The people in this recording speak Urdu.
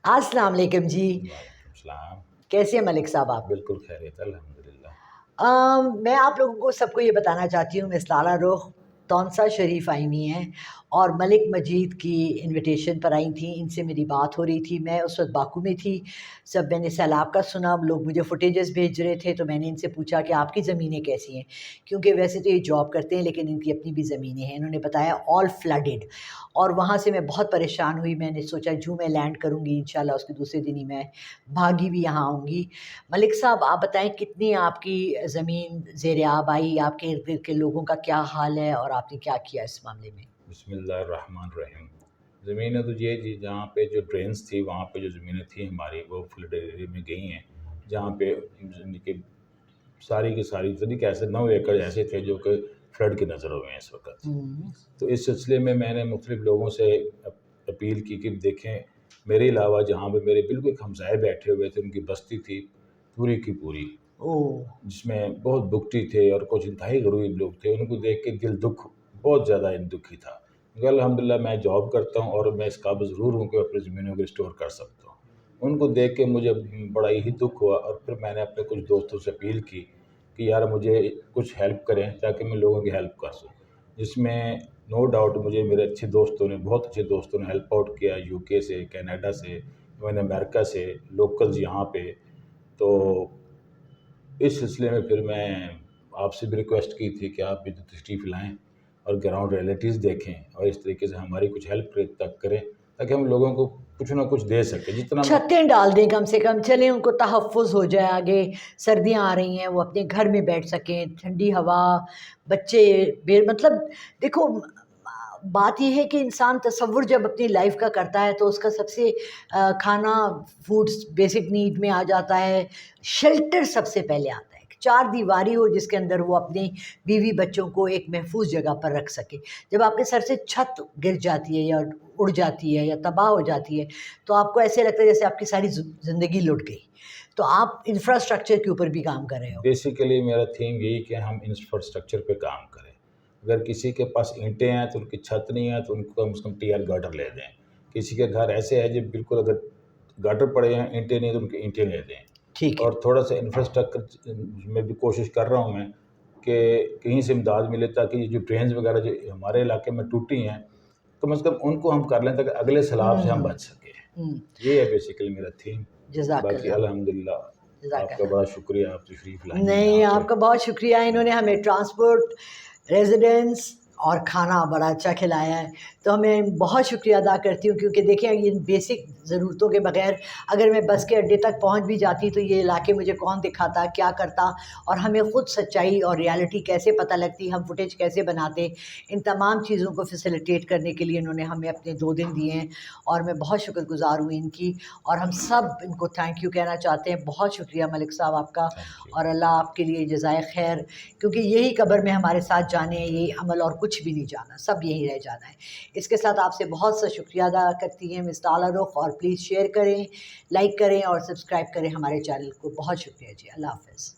السلام علیکم جی. وعلیکم السلام. کیسے ہیں ملک صاحب آپ؟ بالکل خیریت الحمدللہ. میں آپ لوگوں کو سب کو یہ بتانا چاہتی ہوں، مس لالہ رخ تونسا شریف آئی ہوئی ہیں اور ملک مجید کی انویٹیشن پر آئی تھیں. ان سے میری بات ہو رہی تھی، میں اس وقت باکو میں تھی. سب میں نے سیلاب کا سنا، لوگ مجھے فوٹیجز بھیج رہے تھے، تو میں نے ان سے پوچھا کہ آپ کی زمینیں کیسی ہیں، کیونکہ ویسے تو یہ جاب کرتے ہیں لیکن ان کی اپنی بھی زمینیں ہیں. انہوں نے بتایا آل فلڈڈ، اور وہاں سے میں بہت پریشان ہوئی. میں نے سوچا جو میں لینڈ کروں گی انشاءاللہ اس کے دوسرے دن ہی میں بھاگی بھی یہاں آؤں گی. ملک صاحب آپ بتائیں کتنی آپ کی زمین زیر آب آئی، آپ کے ارد گرد کے لوگوں کا کیا حال ہے اور آپ نے کیا کیا اس معاملے میں؟ بسم اللہ الرحمن الرحیم. زمینیں تو یہ جی جہاں پہ جو ڈرینس تھی وہاں پہ جو زمینیں تھیں ہماری وہ فلڈ ایریا میں گئی ہیں، جہاں پہ کہ ساری کی ساری طریقے ایسے 9 ایکڑ ایسے تھے جو کہ فلڈ کے نظر ہوئے ہیں اس وقت. تو اس سلسلے میں میں نے مختلف لوگوں سے اپیل کی کہ دیکھیں میرے علاوہ جہاں پہ میرے بالکل ہمسائے بیٹھے ہوئے تھے، ان کی بستی تھی پوری کی پوری، جس میں بہت بکٹی تھے اور کچھ انتہائی غریب لوگ تھے. ان کو دیکھ کے دل بہت زیادہ دکھی تھا. الحمدللہ میں جاب کرتا ہوں اور میں اس قابل ضرور ہوں کہ اپنی زمینوں کو ریسٹور کر سکتا ہوں. ان کو دیکھ کے مجھے بڑا ہی دکھ ہوا، اور پھر میں نے اپنے کچھ دوستوں سے اپیل کی کہ یار مجھے کچھ ہیلپ کریں تاکہ میں لوگوں کی ہیلپ کر سکوں. جس میں نو ڈاؤٹ مجھے میرے اچھے دوستوں نے، بہت اچھے دوستوں نے ہیلپ آؤٹ کیا، یو کے سے، کینیڈا سے، ایون امریکہ سے، لوکلز یہاں پہ. تو اس سلسلے میں پھر میں آپ سے بھی ریکویسٹ کی تھی کہ آپ بھی تشریف لائیں اور گراؤنڈ ریئلٹیز دیکھیں اور اس طریقے سے ہماری کچھ ہیلپ تک کریں تاکہ ہم لوگوں کو کچھ نہ کچھ دے سکیں جتنا. چھتیں ڈال دیں کم سے کم، چلیں ان کو تحفظ ہو جائے. آگے سردیاں آ رہی ہیں، وہ اپنے گھر میں بیٹھ سکیں، ٹھنڈی ہوا، بچے مطلب دیکھو بات یہ ہے کہ انسان تصور جب اپنی لائف کا کرتا ہے تو اس کا سب سے کھانا فوڈس بیسک نیڈ میں آ جاتا ہے. شیلٹر سب سے پہلے آتا ہے، 4 دیواری ہو جس کے اندر وہ اپنی بیوی بچوں کو ایک محفوظ جگہ پر رکھ سکے. جب آپ کے سر سے چھت گر جاتی ہے یا اڑ جاتی ہے یا تباہ ہو جاتی ہے تو آپ کو ایسے لگتا ہے جیسے آپ کی ساری زندگی لٹ گئی. تو آپ انفراسٹرکچر کے اوپر بھی کام کر رہے ہو. بیسیکلی میرا تھیم یہی کہ ہم انفراسٹرکچر پہ کام کریں. اگر کسی کے پاس اینٹیں ہیں تو ان کی چھت نہیں ہے تو ان کو کم سے کم ٹیئر گارڈر لے دیں. کسی کے گھر ایسے ہے جو بالکل اگر گارڈر پڑے ہیں، اینٹیں نہیں تو ان کی اینٹیں لے دیں. ٹھیک ہے. اور تھوڑا سا انفراسٹرکچر میں بھی کوشش کر رہا ہوں میں کہ کہیں سے امداد ملے تاکہ یہ جو ڈرینز وغیرہ جو ہمارے علاقے میں ٹوٹی ہیں کم از کم ان کو ہم کر لیں تاکہ اگلے سیلاب سے ہم بچ سکیں. یہ ہے بیسیکلی میرا تھیم. جزاک باقی اللہ. الحمدللہ آپ کا بڑا شکریہ، آپ تشریف لائیں. نہیں آپ کا بہت شکریہ. انہوں نے ہمیں ٹرانسپورٹ، ریزیڈنس اور کھانا بڑا اچھا کھلایا ہے، تو ہمیں بہت شکریہ ادا کرتی ہوں. کیونکہ دیکھیں ان بیسک ضرورتوں کے بغیر اگر میں بس کے اڈے تک پہنچ بھی جاتی تو یہ علاقے مجھے کون دکھاتا، کیا کرتا، اور ہمیں خود سچائی اور ریالٹی کیسے پتہ لگتی، ہم فوٹیج کیسے بناتے. ان تمام چیزوں کو فیسیلیٹیٹ کرنے کے لیے انہوں نے ہمیں اپنے 2 دن دیے ہیں اور میں بہت شکر گزار ہوں ان کی. اور ہم سب ان کو تھینک یو کہنا چاہتے ہیں. بہت شکریہ ملک صاحب آپ کا، اور اللہ آپ کے لیے جزائے خیر. کیونکہ یہی قبر میں ہمارے ساتھ جانے ہیں، یہی عمل، اور کچھ بھی نہیں جانا، سب یہی رہ جانا ہے. اس کے ساتھ آپ سے بہت سا شکریہ ادا کرتی ہیں مس لالہ رخ. اور پلیز شیئر کریں، لائک کریں اور سبسکرائب کریں ہمارے چینل کو. بہت شکریہ جی. اللہ حافظ.